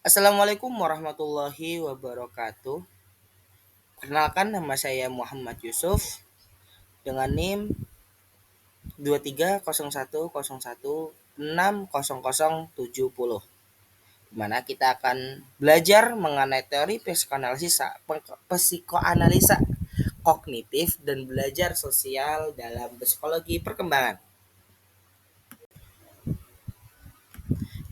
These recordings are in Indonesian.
Assalamualaikum warahmatullahi wabarakatuh. Perkenalkan nama saya Muhammad Yusuf dengan NIM 2301016070, di mana kita akan belajar mengenai teori psikoanalisa kognitif dan belajar sosial dalam psikologi perkembangan.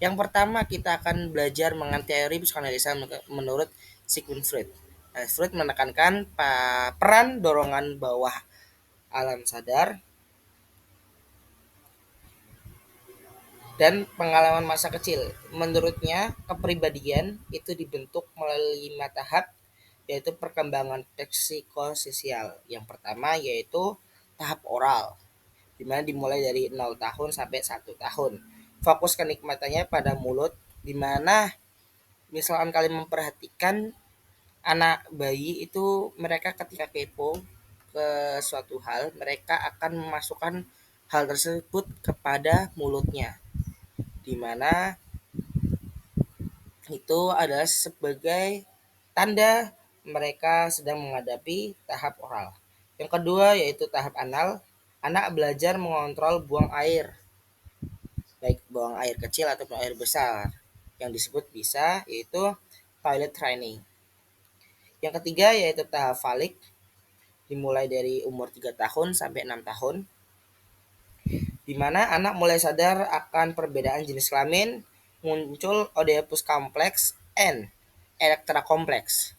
Yang pertama kita akan belajar mengenai teori psikoanalisa menurut Sigmund Freud. Freud menekankan peran dorongan bawah alam sadar dan pengalaman masa kecil. Menurutnya, kepribadian itu dibentuk melalui 5 tahap, yaitu perkembangan psikososial. Yang pertama yaitu tahap oral, di mana dimulai dari 0 tahun sampai 1 tahun. Fokus kenikmatannya pada mulut, di mana misalkan kalian memperhatikan anak bayi itu, mereka ketika kepo ke suatu hal, mereka akan memasukkan hal tersebut kepada mulutnya, di mana itu adalah sebagai tanda mereka sedang menghadapi tahap oral. Yang kedua yaitu tahap anal. Anak belajar mengontrol buang air, baik buang air kecil ataupun air besar. Yang disebut bisa yaitu toilet training. Yang ketiga yaitu tahap falik, dimulai dari umur 3 tahun sampai 6 tahun, di mana anak mulai sadar akan perbedaan jenis kelamin, muncul Oedipus kompleks and Electra kompleks.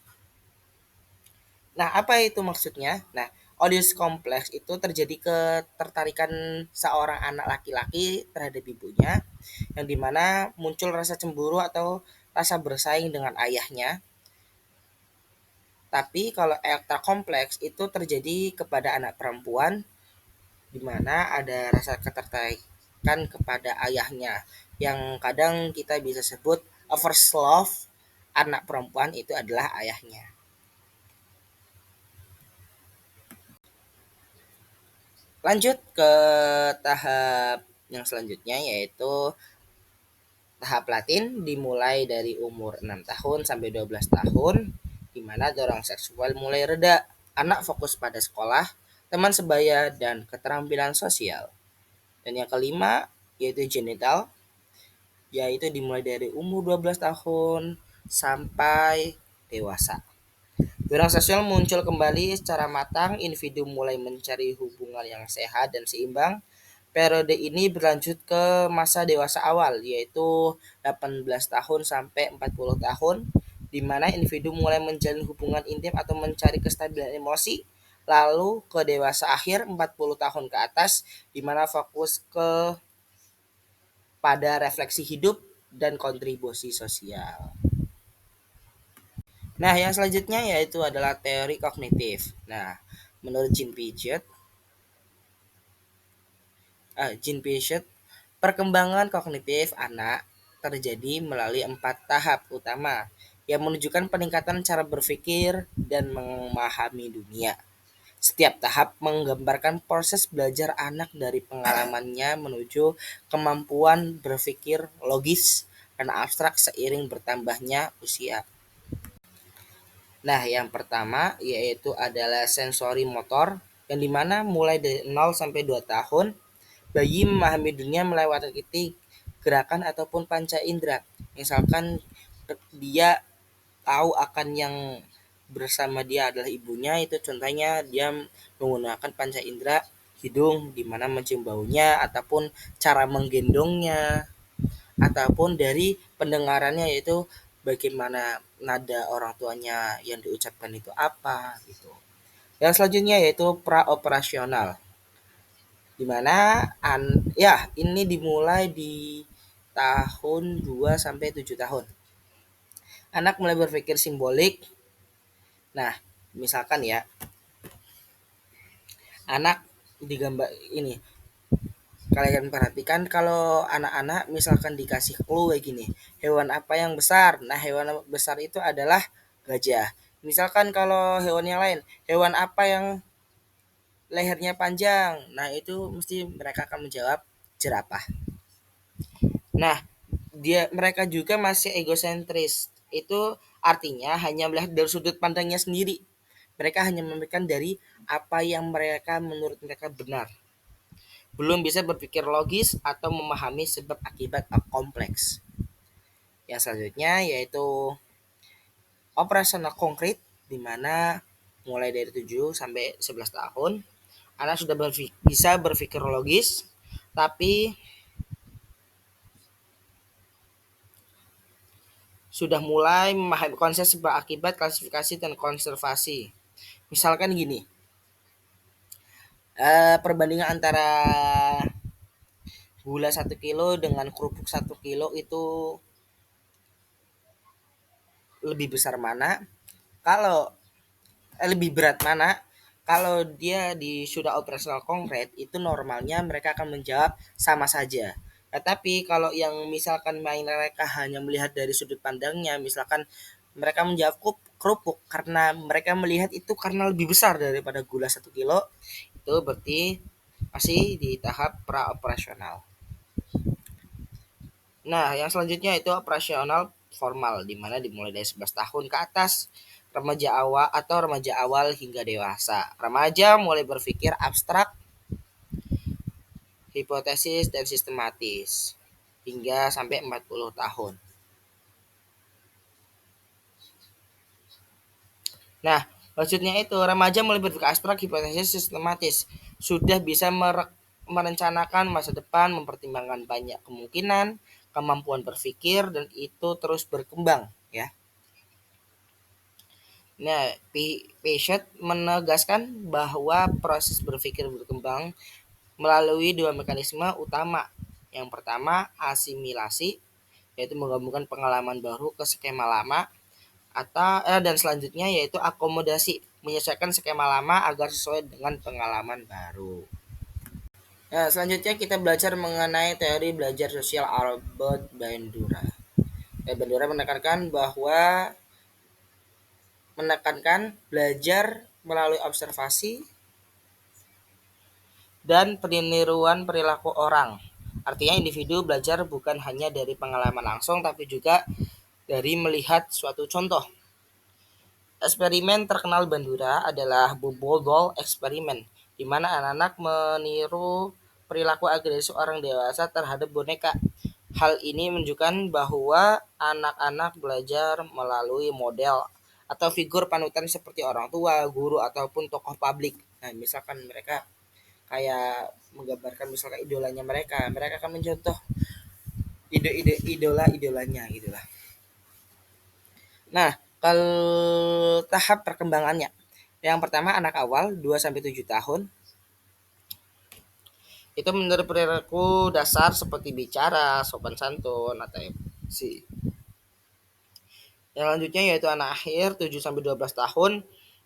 Nah, apa itu maksudnya? Nah, Oedipus kompleks itu terjadi ketertarikan seorang anak laki-laki terhadap ibunya, yang dimana muncul rasa cemburu atau rasa bersaing dengan ayahnya. Tapi kalau Electra kompleks itu terjadi kepada anak perempuan, di mana ada rasa ketertarikan kepada ayahnya, yang kadang kita bisa sebut first love anak perempuan itu adalah ayahnya. Lanjut ke tahap yang selanjutnya yaitu tahap latin, dimulai dari umur 6 tahun sampai 12 tahun, di mana dorong seksual mulai reda. Anak fokus pada sekolah, teman sebaya, dan keterampilan sosial. Dan yang kelima yaitu genital, yaitu dimulai dari umur 12 tahun sampai dewasa. Dorang seksual muncul kembali secara matang, individu mulai mencari hubungan yang sehat dan seimbang. Periode ini berlanjut ke masa dewasa awal, yaitu 18 tahun sampai 40 tahun, di mana individu mulai menjalin hubungan intim atau mencari kestabilan emosi. Lalu ke dewasa akhir 40 tahun ke atas, di mana fokus pada refleksi hidup dan kontribusi sosial. Nah, yang selanjutnya yaitu adalah teori kognitif. Nah, menurut Jean Piaget, perkembangan kognitif anak terjadi melalui 4 tahap utama yang menunjukkan peningkatan cara berpikir dan memahami dunia. Setiap tahap menggambarkan proses belajar anak dari pengalamannya menuju kemampuan berpikir logis dan abstrak seiring bertambahnya usia. Nah, yang pertama yaitu adalah sensori motor, yang dimana mulai dari 0 sampai 2 tahun, bayi memahami dunia melewati gerakan ataupun panca indera. Misalkan dia tahu akan yang bersama dia adalah ibunya, itu contohnya dia menggunakan panca indera hidung, di mana mencium baunya ataupun cara menggendongnya, ataupun dari pendengarannya, yaitu bagaimana nada orang tuanya yang diucapkan itu apa gitu. Yang selanjutnya yaitu praoperasional, di mana ini dimulai di tahun 2 sampai 7 tahun. Anak mulai berpikir simbolik. Nah, misalkan ya, anak digambar ini, kalian perhatikan kalau anak-anak misalkan dikasih clue kayak gini, hewan apa yang besar? Nah, hewan besar itu adalah gajah. Misalkan kalau hewan yang lain, hewan apa yang lehernya panjang? Nah, itu mesti mereka akan menjawab jerapah. Nah, mereka juga masih egosentris. Itu artinya hanya melihat dari sudut pandangnya sendiri. Mereka hanya memikirkan dari apa yang menurut mereka benar. Belum bisa berpikir logis atau memahami sebab akibat kompleks. Yang selanjutnya yaitu operasional konkret, di mana mulai dari 7 sampai 11 tahun anak sudah bisa berpikir logis, tapi sudah mulai memahami konsep sebab akibat, klasifikasi, dan konservasi. Misalkan gini, perbandingan antara gula 1 kilo dengan kerupuk 1 kilo itu lebih besar mana? Kalau lebih berat mana? Kalau dia sudah operasional konkret, itu normalnya mereka akan menjawab sama saja. Tetapi kalau yang misalkan mereka hanya melihat dari sudut pandangnya, misalkan mereka menjawab kerupuk karena mereka melihat itu karena lebih besar daripada gula 1 kilo, itu berarti masih di tahap pra operasional. Nah, yang selanjutnya itu operasional formal, di mana dimulai dari 11 tahun ke atas, remaja awal atau remaja awal hingga dewasa. Remaja mulai berpikir abstrak, hipotesis, dan sistematis hingga sampai 40 tahun. Nah, maksudnya itu remaja mulai berpikir abstrak, hipotesis, sistematis. Sudah bisa merencanakan masa depan, mempertimbangkan banyak kemungkinan, kemampuan berpikir, dan itu terus berkembang ya. Nah, Piaget menegaskan bahwa proses berpikir berkembang melalui dua mekanisme utama. Yang pertama, asimilasi, yaitu menggabungkan pengalaman baru ke skema lama, dan selanjutnya yaitu akomodasi, menyesuaikan skema lama agar sesuai dengan pengalaman baru. Nah, selanjutnya kita belajar mengenai teori belajar sosial Albert Bandura. Bandura menekankan belajar melalui observasi dan peniruan perilaku orang. Artinya individu belajar bukan hanya dari pengalaman langsung, tapi juga dari melihat suatu contoh. Eksperimen terkenal Bandura adalah Bubble Doll Experiment, di mana anak-anak meniru perilaku agresif orang dewasa terhadap boneka. Hal ini menunjukkan bahwa anak-anak belajar melalui model atau figur panutan seperti orang tua, guru, ataupun tokoh publik. Nah, misalkan mereka kayak menggambarkan misalkan idolanya mereka, mereka akan mencontoh idola-idolanya gitulah. Nah, kalau tahap perkembangannya. Yang pertama anak awal 2 sampai 7 tahun. Itu menurut perilaku dasar seperti bicara, sopan santun, atau emosi. Yang selanjutnya yaitu anak akhir 7 sampai 12 tahun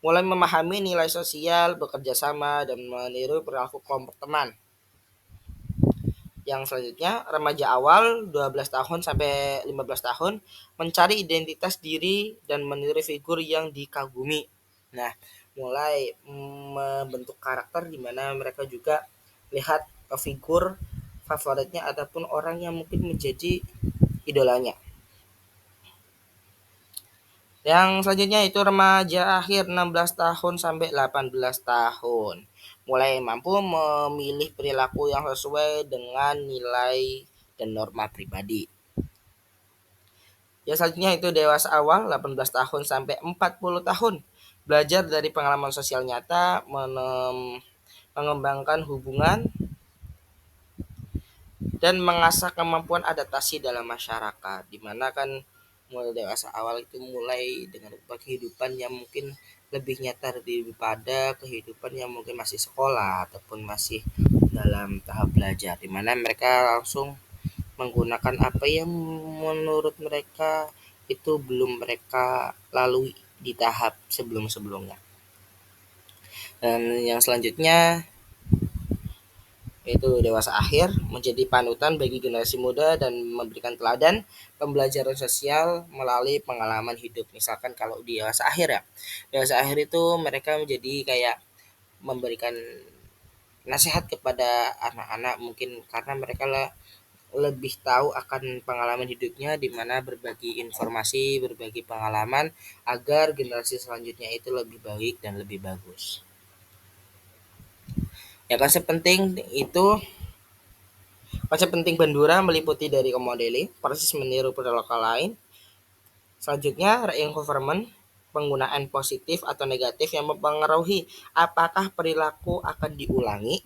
mulai memahami nilai sosial, bekerja sama, dan meniru perilaku kelompok teman. Yang selanjutnya remaja awal 12 tahun sampai 15 tahun mencari identitas diri dan meniru figur yang dikagumi. Nah, mulai membentuk karakter di mana mereka juga lihat figur favoritnya ataupun orang yang mungkin menjadi idolanya. Yang selanjutnya itu remaja akhir 16 tahun sampai 18 tahun. Mulai mampu memilih perilaku yang sesuai dengan nilai dan norma pribadi. Yang selanjutnya itu dewasa awal 18 tahun sampai 40 tahun. Belajar dari pengalaman sosial nyata, mengembangkan hubungan, dan mengasah kemampuan adaptasi dalam masyarakat. Dimana kan mulai dewasa awal itu mulai dengan kehidupan yang mungkin lebih nyata daripada kehidupan yang mungkin masih sekolah ataupun masih dalam tahap belajar, dimana mereka langsung menggunakan apa yang menurut mereka itu belum mereka lalui di tahap sebelum-sebelumnya. Dan yang selanjutnya yaitu dewasa akhir menjadi panutan bagi generasi muda dan memberikan teladan pembelajaran sosial melalui pengalaman hidup. Misalkan kalau di dewasa akhir ya, dewasa akhir itu mereka menjadi kayak memberikan nasihat kepada anak-anak mungkin karena mereka lah lebih tahu akan pengalaman hidupnya, di mana berbagi informasi, berbagi pengalaman agar generasi selanjutnya itu lebih baik dan lebih bagus. Ya, konsep penting Bandura meliputi dari modeling, proses meniru produk lokal lain. Selanjutnya, reinforcement, penggunaan positif atau negatif yang mempengaruhi apakah perilaku akan diulangi.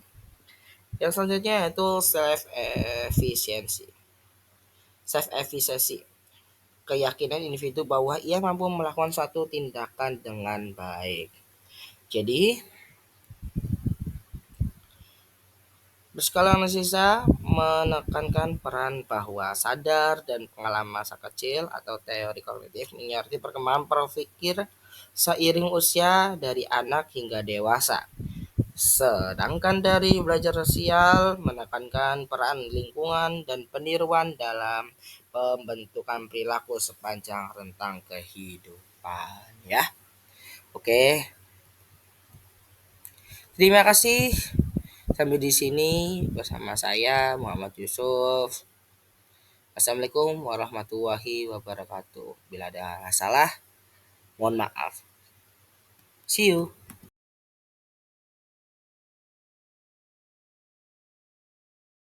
Yang selanjutnya yaitu efficiency. Self efficacy, keyakinan individu bahwa ia mampu melakukan suatu tindakan dengan baik. Jadi, berskala analisisa menekankan peran bahwa sadar dan pengalaman masa kecil atau teori kognitif mengerti perkembangan berpikir seiring usia dari anak hingga dewasa. Sedangkan dari belajar sosial menekankan peran lingkungan dan peniruan dalam pembentukan perilaku sepanjang rentang kehidupan, ya. Oke, terima kasih. Sampai di sini bersama saya Muhammad Yusuf. Assalamualaikum warahmatullahi wabarakatuh. Bila ada salah, mohon maaf. See you.